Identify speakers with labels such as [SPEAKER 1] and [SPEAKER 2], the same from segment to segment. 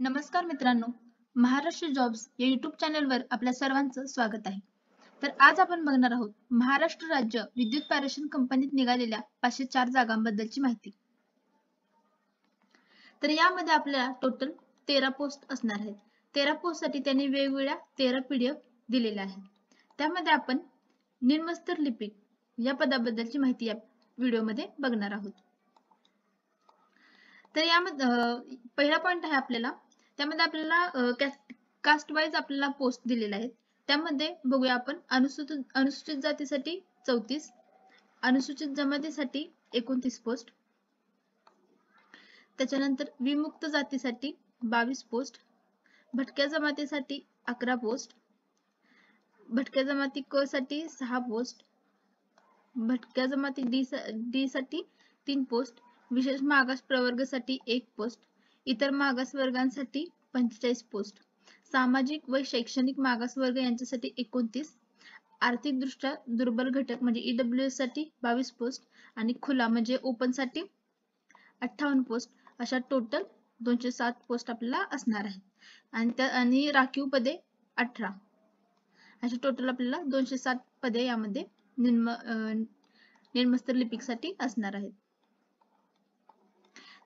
[SPEAKER 1] नमस्कार मित्रांनो, महाराष्ट्र जॉब्स या युट्यूब चॅनलवर आपल्या सर्वांचं स्वागत आहे. तर आज आपण बघणार आहोत महाराष्ट्र राज्य विद्युत पारेषण कंपनीत निघालेल्या 504 जागांबद्दलची माहिती. तर यामध्ये आपल्याला टोटल 13 पोस्ट असणार आहेत. 13 पोस्टसाठी त्यांनी वेगवेगळ्या 13 PDF दिलेल्या आहेत. त्यामध्ये आपण निम्नस्तर लिपिक या पदाबद्दलची माहिती या व्हिडिओमध्ये बघणार आहोत. तर यामध्ये पहिला पॉइंट आहे आपल्याला, त्यामध्ये आपल्याला कास्ट वाईज आपल्याला पोस्ट दिलेले आहेत. त्यामध्ये बघूया आपण अनुसूचित जातीसाठी 34, अनुसूचित जमातीसाठी 29 पोस्ट, त्याच्यानंतर विमुक्त जातीसाठी 22 पोस्ट, भटक्या जमातीसाठी 11 पोस्ट, भटक्या जमाती क साठी 6 पोस्ट, भटक्या जमाती डी साठी 3 पोस्ट, विशेष मागास प्रवर्गासाठी 1 पोस्ट, इतर मागास वर्गांसाठी 45 पोस्ट, सामाजिक व शैक्षणिक मागास वर्ग यांच्यासाठी 29, आर्थिक दृष्ट्या दुर्बल घटक म्हणजे EWS साठी 22 पोस्ट आणि खुला म्हणजे ओपन साठी 58 पोस्ट, अशा टोटल 207 पोस्ट आपल्याला असणार आहेत. आणि राखीव पदे 18, अशा टोटल आपल्याला 207 पदे यामध्ये निम्नस्तर लिपिकसाठी असणार आहेत.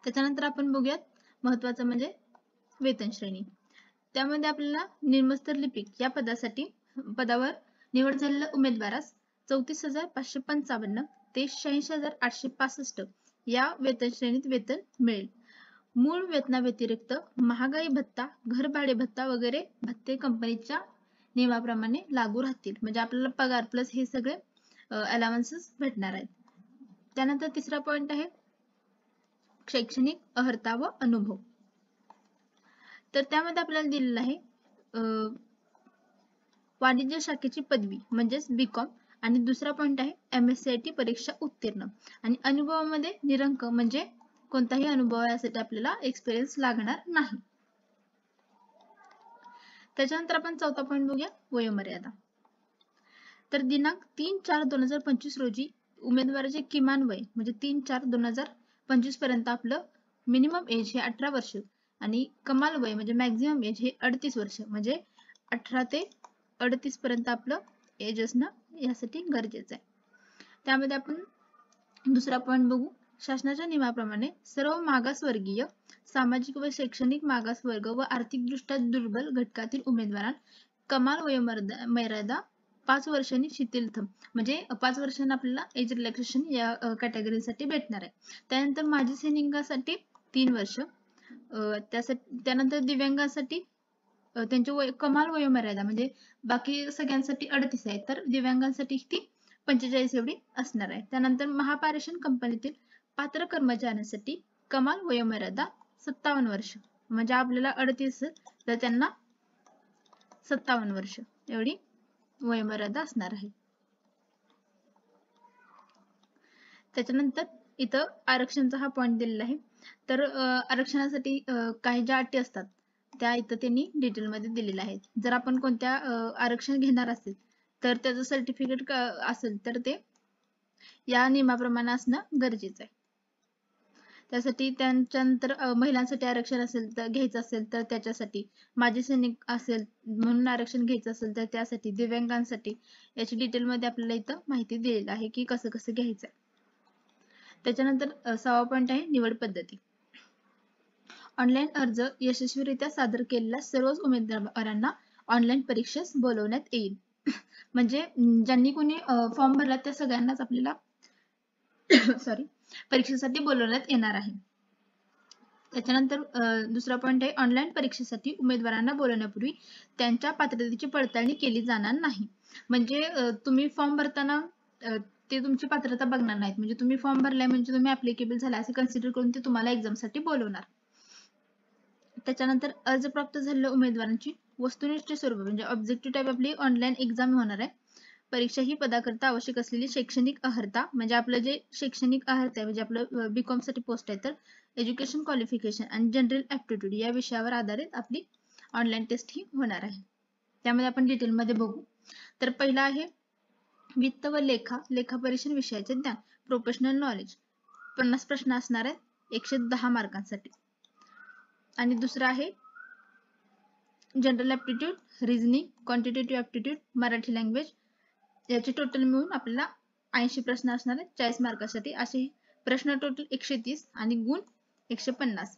[SPEAKER 1] त्याच्यानंतर आपण बघूयात महत्त्वाचं म्हणजे वेतन श्रेणी. त्यामध्ये आपल्याला निम्नस्तर लिपिक या पदावर निवड झालेल्या उमेदवारास 34,555 ते 86,865 या वेतन श्रेणीत वेतन मिळेल. मूळ वेतनाव्यतिरिक्त महागाई भत्ता, घरभाडे भत्ता वगैरे भत्ते कंपनीच्या नियमाप्रमाणे लागू राहतील. म्हणजे आपल्याला पगार प्लस हे सगळे अलाउन्सेस भेटणार आहेत. त्यानंतर तिसरा पॉइंट आहे शैक्षणिक अर्हता व अनुभव. तर त्यामध्ये आपल्याला दिलेलं आहे वाणिज्य शाखेची पदवी म्हणजेच BCom, आणि दुसरा पॉइंट आहे MSCIT परीक्षा उत्तीर्ण, आणि अनुभवामध्ये निरंक म्हणजे कोणताही अनुभव यासाठी आपल्याला एक्सपिरियन्स लागणार नाही. त्याच्यानंतर आपण चौथा पॉइंट बघूया वयोमर्यादा. तर दिनांक 3/4/2025 रोजी उमेदवाराचे किमान वय म्हणजे 3/4/2025 पर्यंत आपलं मिनिमम एज हे 18 वर्ष आणि कमाल वय म्हणजे मॅक्झिमम एज हे 38 वर्ष, म्हणजे 18 ते 38 पर्यंत आपलं एज असणं यासाठी गरजेचं आहे. त्यामध्ये आपण दुसरा पॉइंट बघू. शासनाच्या नियमाप्रमाणे सर्व मागासवर्गीय, सामाजिक व शैक्षणिक मागासवर्ग व आर्थिकदृष्ट्या दुर्बल घटकातील उमेदवारांना कमाल वयोमर्यादा 5 वर्षांनी शिथिलतम म्हणजे 5 वर्षांना आपल्याला एज रिलॅक्सेशन या कॅटेगरीसाठी भेटणार आहे. त्यानंतर माजी सैनिकांसाठी 3 वर्ष, त्यानंतर दिव्यांगांसाठी त्यांची कमाल वयोमर्यादा म्हणजे बाकी सगळ्यांसाठी 38 आहे, तर दिव्यांगांसाठी ती 45 एवढी असणार आहे. त्यानंतर महापारेषण कंपनीतील पात्र कर्मचाऱ्यांसाठी कमाल वयोमर्यादा 57 वर्ष, म्हणजे आपल्याला 38 तर त्यांना 57 वर्ष एवढी वयोमर्यादा असणार आहे. त्याच्यानंतर इथं आरक्षणाचा हा पॉइंट दिलेला आहे. तर आरक्षणासाठी काही ज्या अटी असतात त्या इथं त्यांनी डिटेलमध्ये दिलेल्या आहेत. जर आपण कोणत्या आरक्षण घेणार असेल तर त्याचं सर्टिफिकेट असेल तर ते या नियमाप्रमाणे असणं गरजेचं आहे. त्यासाठी त्यांच्यानंतर महिलांसाठी आरक्षण असेल तर घ्यायचं असेल तर त्याच्यासाठी, माजी सैनिक असेल म्हणून आरक्षण घ्यायचं असेल तर त्यासाठी, दिव्यांगांसाठी याची डिटेलमध्ये आपल्याला इथं माहिती दिलेली आहे की कसं कसं घ्यायचं आहे. त्याच्यानंतर 6वा पॉइंट आहे निवड पद्धती. ऑनलाईन अर्ज यशस्वीरित्या सादर केलेल्या सर्वच उमेदवारांना ऑनलाईन परीक्षेस बोलवण्यात येईल. म्हणजे ज्यांनी कोणी फॉर्म भरला त्या सगळ्यांनाच आपल्याला परीक्षेसाठी बोलवण्यात येणार आहे. त्याच्यानंतर दुसरा पॉइंट आहे ऑनलाईन परीक्षेसाठी उमेदवारांना बोलवण्यापूर्वी त्यांच्या पात्रतेची पडताळणी केली जाणार नाही. म्हणजे तुम्ही फॉर्म भरताना ते तुमची पात्रता बघणार नाहीत, म्हणजे तुम्ही फॉर्म भरलाय म्हणजे तुम्ही ऍप्लिकेबल झाला असे कन्सिडर करून ते तुम्हाला एक्झामसाठी बोलवणार. त्याच्यानंतर अर्ज प्राप्त झालेल्या उमेदवारांची वस्तुनिष्ठ स्वरूप म्हणजे ऑब्जेक्टिव्ह टाइप आपली ऑनलाईन एक्झाम होणार आहे. परीक्षा ही पदाकरता आवश्यक असलेली शैक्षणिक अर्हता म्हणजे आपलं जे शैक्षणिक अर्हता आहे म्हणजे आपलं BCom साठी पोस्ट आहे तर एज्युकेशन क्वालिफिकेशन आणि जनरल ऍप्टिट्यूड या विषयावर आधारित आपली ऑनलाईन टेस्ट ही होणार आहे. त्यामध्ये आपण डिटेलमध्ये बघू. तर पहिला आहे वित्त व लेखा परीक्षण विषयाचे ज्ञान, प्रोफेशनल नॉलेज, 50 प्रश्न असणार आहेत 110 मार्कांसाठी. आणि दुसरा आहे general aptitude, reasoning, quantitative aptitude, Marathi language याचे टोटल मिळून आपल्याला 80 प्रश्न असणार आहेत 40 मार्कासाठी. असे प्रश्न टोटल 130 आणि गुण 150.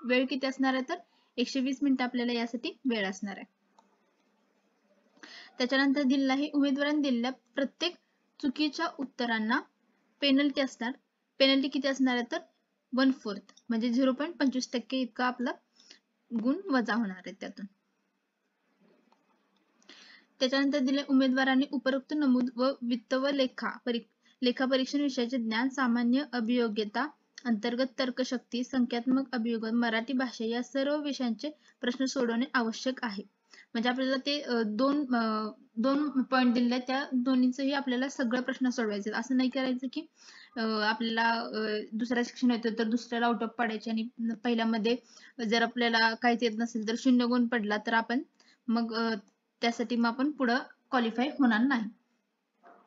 [SPEAKER 1] वेळ किती असणार आहे तर 120 मिनिटं आपल्याला यासाठी वेळ असणार आहे. त्याच्यानंतर दिलेलं आहे उमेदवारांनी दिलेल्या प्रत्येक चुकीच्या उत्तरांना पेनल्टी असणार. पेनल्टी किती असणार आहे तर 1/4 म्हणजे 0.25% इतका आपला गुण वजा होणार आहे त्यातून. त्याच्यानंतर दिले उमेदवारांनी उपरोक्त नमूद व वित्त व लेखा परीक्षण विषयाचे ज्ञान, सामान्य अभियोग्यता, अंतर्गत तर्कशक्ती, संख्यात्मक अभियोजन, मराठी भाषा या सर्व विषयांचे प्रश्न सोडवणे आवश्यक आहे. म्हणजे आपल्याला ते दोन पॉईंट दिले त्या दोन्हीचंही आपल्याला सगळं प्रश्न सोडवायचे. असं नाही करायचं की आपल्याला दुसऱ्या सेक्शन येतो तर दुसऱ्याला आउट ऑफ पाडायचे आणि पहिल्यामध्ये जर आपल्याला काहीच येत नसेल तर 0 गुण पडला तर आपण मग त्यासाठी मग आपण पुढं क्वालिफाय होणार नाही.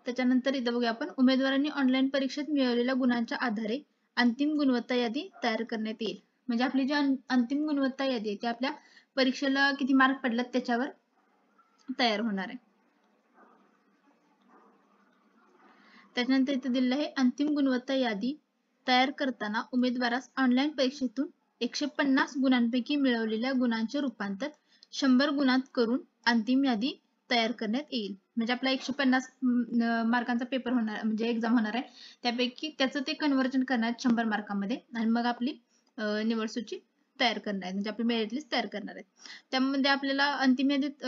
[SPEAKER 1] त्याच्यानंतर इथं बघूया आपण उमेदवारांनी ऑनलाईन परीक्षेत मिळवलेल्या गुणांच्या आधारे अंतिम गुणवत्ता यादी तयार करण्यात येईल. म्हणजे आपली जी अंतिम गुणवत्ता यादी आहे ती आपल्या परीक्षेला किती मार्क पडलात त्याच्यावर तयार होणार आहे. त्याच्यानंतर इथे दिलेलं आहे अंतिम गुणवत्ता यादी तयार करताना उमेदवारास ऑनलाईन परीक्षेतून 150 गुणांपैकी मिळवलेल्या गुणांचे रूपांतर 100 गुणांत करून अंतिम यादी तयार करण्यात येईल. म्हणजे आपला 150 मार्कांचा पेपर होणार म्हणजे एक्झाम होणार आहे. त्यापैकी त्याचं ते कन्व्हर्जन करणार 100 मार्कांमध्ये आणि मग आपली निवड सूची तयार करणार आहे. म्हणजे आपली मेरिट लिस्ट तयार करणार आहे. त्यामध्ये आपल्याला अंतिम यादीत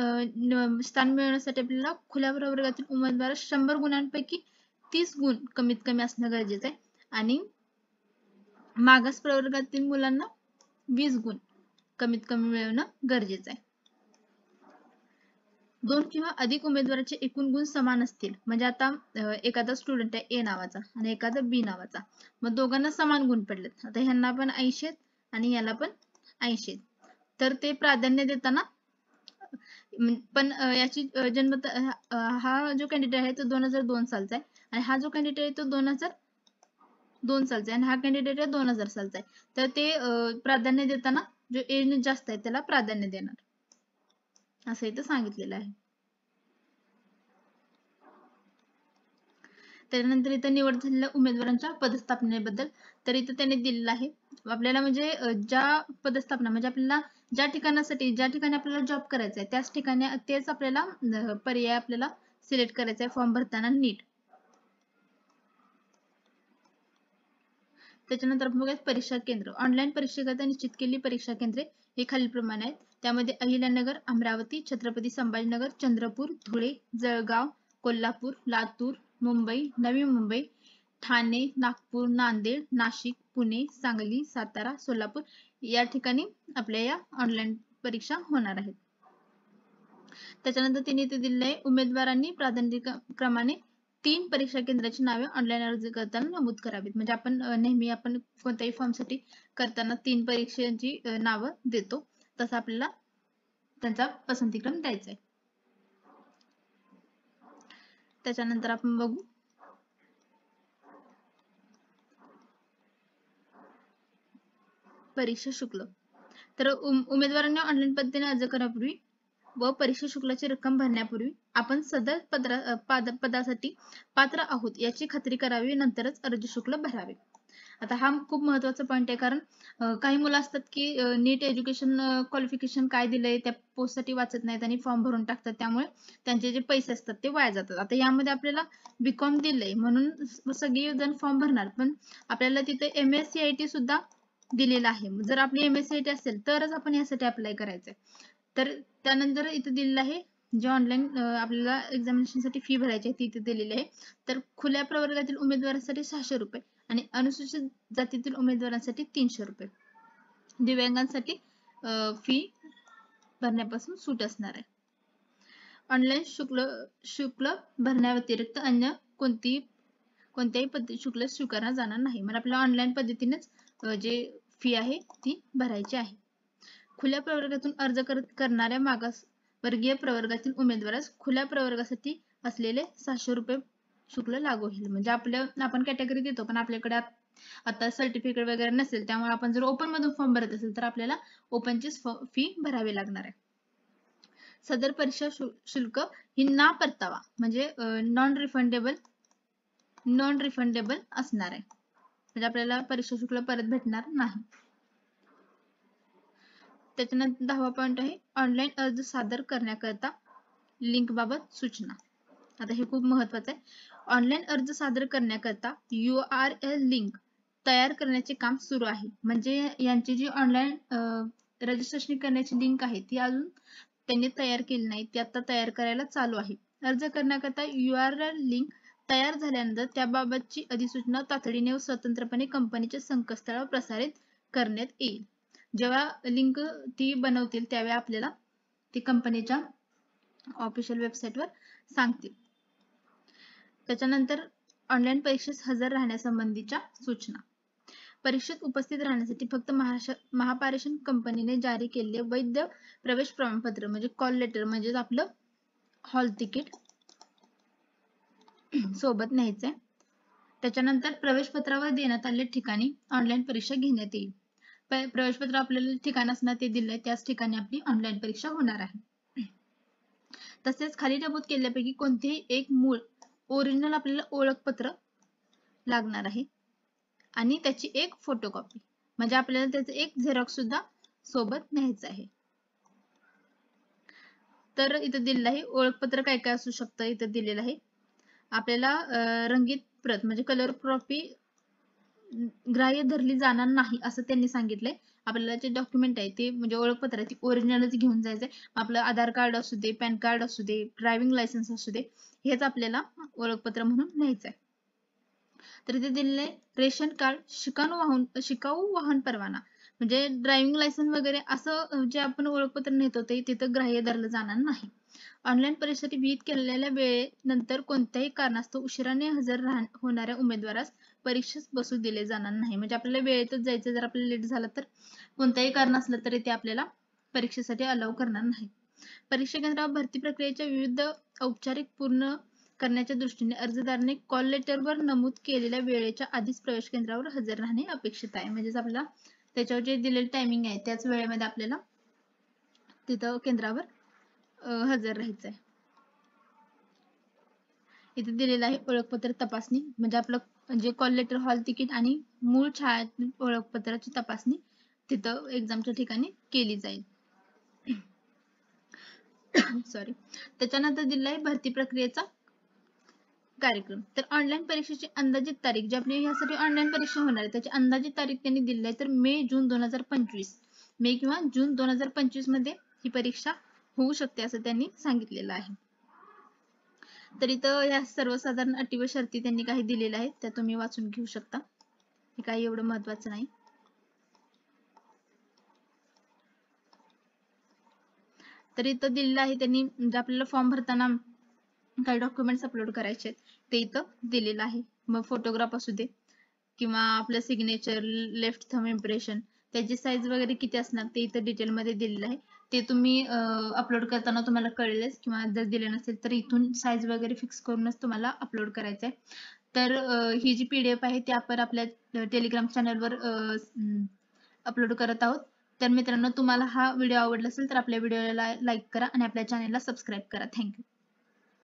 [SPEAKER 1] स्थान मिळवण्यासाठी आपल्याला खुल्या प्रवर्गातील उमेदवार 100 गुणांपैकी 30 गुण कमीत कमी असणं गरजेचं आहे आणि मागास प्रवर्गातील मुलांना 20 गुण कमीत कमी मिळवणं गरजेचं आहे. 2 किंवा अधिक उमेदवाराचे एकूण गुण समान असतील म्हणजे आता एखादा स्टुडंट आहे A नावाचा आणि एखादा B नावाचा, मग दोघांना समान गुण पडलेत. आता ह्यांना पण 80 आणि याला पण 80, तर ते प्राधान्य देताना पण याची जन्म हा जो कॅन्डिडेट आहे तो 2002 सालचा आहे आणि हा जो कॅन्डिडेट आहे तो 2002 सालचा आहे आणि हा कॅन्डिडेट आहे 2000 सालचा आहे. तर ते प्राधान्य देताना जो एज जास्त आहे त्याला प्राधान्य देणार असं इथं सांगितलेलं आहे. त्यानंतर इथं निवड झालेल्या उमेदवारांच्या पदस्थापनेबद्दल तर इथं त्यांनी दिलेलं आहे आपल्याला म्हणजे ज्या पदस्थापना म्हणजे आपल्याला ज्या ठिकाणी आपल्याला जॉब करायचा आहे त्याच ठिकाणी तेच आपल्याला पर्याय आपल्याला सिलेक्ट करायचा आहे फॉर्म भरताना नीट. त्याच्यानंतर आपण बघूया परीक्षा केंद्र. ऑनलाईन परीक्षेकरिता निश्चित केलेली परीक्षा केंद्रे हे खालीलप्रमाणे आहेत. त्यामध्ये अहिल्यानगर, अमरावती, छत्रपती संभाजीनगर, चंद्रपूर, धुळे, जळगाव, कोल्हापूर, लातूर, मुंबई, नवी मुंबई, ठाणे, नागपूर, नांदेड, नाशिक, पुणे, सांगली, सातारा, सोलापूर या ठिकाणी आपल्या या ऑनलाईन परीक्षा होणार आहेत. त्याच्यानंतर त्यांनी इथे दिलेले आहे उमेदवारांनी प्राधान्यक्रमाने 3 परीक्षा केंद्राची नावे ऑनलाईन अर्ज करताना नमूद करावीत. म्हणजे आपण नेहमी आपण कोणत्याही फॉर्मसाठी करताना 3 परीक्षांची नावं देतो तसं आपल्याला त्यांचा पसंतीक्रम द्यायचा आहे. त्याच्यानंतर आपण बघू परीक्षा शुल्क. तर उमेदवारांनी ऑनलाईन पद्धतीने अर्ज करण्यापूर्वी व परीक्षा शुल्काची रक्कम भरण्यापूर्वी आपण सदर पदासाठी पात्र आहोत याची खात्री करावी नंतरच अर्ज शुल्क भरावे. आता हा खूप महत्त्वाचा पॉईंट आहे कारण काही मुलं असतात की नीट एज्युकेशन क्वालिफिकेशन काय दिलंय त्या पोस्टसाठी वाचत नाहीत आणि फॉर्म भरून टाकतात त्यामुळे त्यांचे जे पैसे असतात ते वाया जातात. आता यामध्ये आपल्याला बीकॉम दिलंय म्हणून सगळी जण फॉर्म भरणार पण आपल्याला तिथे MSCIT सुद्धा दिलेला आहे. जर आपली MSCIT असेल तरच आपण यासाठी अप्लाय करायचंय. तर त्यानंतर इथे दिलेलं आहे जे ऑनलाईन आपल्याला एक्झामिनेशनसाठी फी भरायची आहे ती इथे दिलेली आहे. तर खुल्या प्रवर्गातील उमेदवारांसाठी 600 रुपये आणि अनुसूचित जातीतील उमेदवारांसाठी 300 रुपये. दिव्यांगांसाठी फी भरण्यापासून सूट असणार आहे. ऑनलाईन शुल्क भरण्याव्यतिरिक्त अन्य कोणत्याही पद्धती शुल्क स्वीकारला जाणार नाही. म्हणजे आपल्याला ऑनलाईन पद्धतीनेच जे फी आहे ती भरायची आहे. खुल्या प्रवर्गातून अर्ज करणाऱ्या मागासवर्गीय प्रवर्गातील उमेदवारास खुल्या प्रवर्गासाठी असलेले 600 रुपये शुल्क लागू होईल. म्हणजे आपण कॅटेगरी देतो पण आपल्याकडे आता सर्टिफिकेट वगैरे नसेल त्यामुळे आपण जर ओपन मधून फॉर्म भरत असेल तर आपल्याला ओपनचीच फी भरावी लागणार आहे. सदर परीक्षा शुल्क ही ना परतावा म्हणजे नॉन रिफंडेबल असणार आहे, म्हणजे आपल्याला परीक्षा शुल्क परत भेटणार नाही. त्याच्यानंतर 10वा पॉइंट आहे ऑनलाईन अर्ज सादर करण्याकरता लिंक बाबत सूचना. आता हे खूप महत्वाचं आहे. ऑनलाईन अर्ज सादर करण्याकरता URL लिंक तयार करण्याचे काम सुरू आहे. म्हणजे यांची जी ऑनलाईन रजिस्ट्रेशन करण्याची लिंक आहे ती अजून त्यांनी तयार केली नाही, ती आता तयार करायला चालू आहे. अर्ज करण्याकरता URL लिंक तयार झाल्यानंतर त्याबाबतची अधिसूचना तातडीने व स्वतंत्रपणे कंपनीच्या संकेतस्थळावर प्रसारित करण्यात येईल. जेव्हा लिंक ती बनवतील त्यावेळी आपल्याला ती कंपनीच्या ऑफिशियल वेबसाईटवर सांगतील. त्याच्यानंतर ऑनलाईन परीक्षेस हजर राहण्यासंबंधीच्या सूचना. परीक्षेत उपस्थित राहण्यासाठी फक्त महापारेषण कंपनीने जारी केलेले वैध प्रवेश प्रमाणपत्र म्हणजे कॉल लेटर म्हणजे आपलं हॉल तिकीट सोबत न्यायचंय. त्याच्यानंतर प्रवेश पत्रावर देण्यात आलेल्या ठिकाणी ऑनलाईन परीक्षा घेण्यात येईल. प्रवेश पत्र आपल्याला ठिकाण असणार ते दिलंय त्याच ठिकाणी आपली ऑनलाईन परीक्षा होणार आहे. तसेच खाली नमूद केल्यापैकी कोणतेही एक मूळ ओरिजिनल आपल्याला ओळखपत्र लागणार आहे आणि त्याची एक फोटोकॉपी म्हणजे आपल्याला त्याचं एक झेरॉक्स सुद्धा सोबत न्यायचं आहे. तर इथं दिलेलं आहे ओळखपत्र काय काय असू शकतं. इथं दिलेलं आहे आपल्याला रंगीत प्रत म्हणजे कलर कॉपी ग्राह्य धरली जाणार नाही असं त्यांनी सांगितलंय. आपल्याला जे डॉक्युमेंट आहे ते म्हणजे ओळखपत्र आहे ते ओरिजिनलच घेऊन जायचंय. आपलं आधार कार्ड असू दे, पॅन कार्ड असू दे, ड्रायव्हिंग लायसन्स असू दे, हेच आपल्याला ओळखपत्र म्हणून न्यायचंय. तर इथे दिलेले रेशन कार्ड, शिकाऊ वाहन परवाना म्हणजे ड्रायव्हिंग लायसन्स वगैरे असं जे आपण ओळखपत्र नेतो ते तिथं ग्राह्य धरलं जाणार नाही. ऑनलाईन परीक्षेसाठी विहित केलेल्या वेळेनंतर कोणत्याही कारणास्तव उशिराने हजर होणाऱ्या उमेदवारास परीक्षेस बसू दिले जाणार नाही. म्हणजे आपल्याला वेळेतच जायचं, जर आपल्याला लेट झालं तर कोणत्याही कारण असलं तरी ते आपल्याला परीक्षेसाठी अलाउ करणार नाही. परीक्षा केंद्रावर भरती प्रक्रियेच्या विविध औपचारिक पूर्ण करण्याच्या दृष्टीने अर्जदाराने कॉल लेटरवर नमूद केलेल्या वेळेच्या आधीच प्रवेश केंद्रावर हजर राहणे अपेक्षित आहे. म्हणजेच आपल्याला त्याच्यावर जे दिलेले टायमिंग आहे त्याच वेळेमध्ये आपल्याला तिथं केंद्रावर हजर राहायचं आहे. इथे दिलेलं आहे ओळखपत्र तपासणी म्हणजे आपलं जे कॉल लेटर, हॉल तिकीट आणि मूळ छायाचित्र ओळखपत्राची तपासणी तिथं एक्झामच्या ठिकाणी केली जाईल. सॉरी. त्याच्यानंतर दिलेला आहे भरती प्रक्रियेचा कार्यक्रम. तर ऑनलाईन परीक्षेची अंदाजित तारीख जी आपली यासाठी ऑनलाईन परीक्षा होणार आहे त्याची अंदाजित तारीख त्यांनी दिली आहे तर मे-जून 2025 मे किंवा जून 2025 मध्ये ही परीक्षा होऊ शकते असं त्यांनी सांगितलेलं आहे. तर इथं या सर्वसाधारण अटी व शर्ती त्यांनी काही दिलेल्या आहेत त्या तुम्ही वाचून घेऊ शकता. हे काही एवढं महत्वाचं नाही. तर इथं दिलेलं आहे त्यांनी म्हणजे आपल्याला फॉर्म भरताना काही डॉक्युमेंट्स अपलोड करायचे ते इथं दिलेलं आहे. मग फोटोग्राफ असू दे किंवा आपलं सिग्नेचर, लेफ्ट थंब इम्प्रेशन, त्याची साईज वगैरे किती असणार ते इथं डिटेलमध्ये दिलेलं आहे. ते तुम्ही अपलोड करताना तुम्हाला कळेलच किंवा जर दिले नसेल तर इथून साईज वगैरे फिक्स करूनच तुम्हाला अपलोड करायचं आहे. तर ही जी PDF आहे ती आपण आपल्या टेलिग्राम चॅनलवर अपलोड करत आहोत. तर मित्रांनो तुम्हाला हा व्हिडिओ आवडला असेल तर आपल्या व्हिडिओला लाईक करा आणि आपल्या चॅनलला सबस्क्राईब करा. थँक्यू.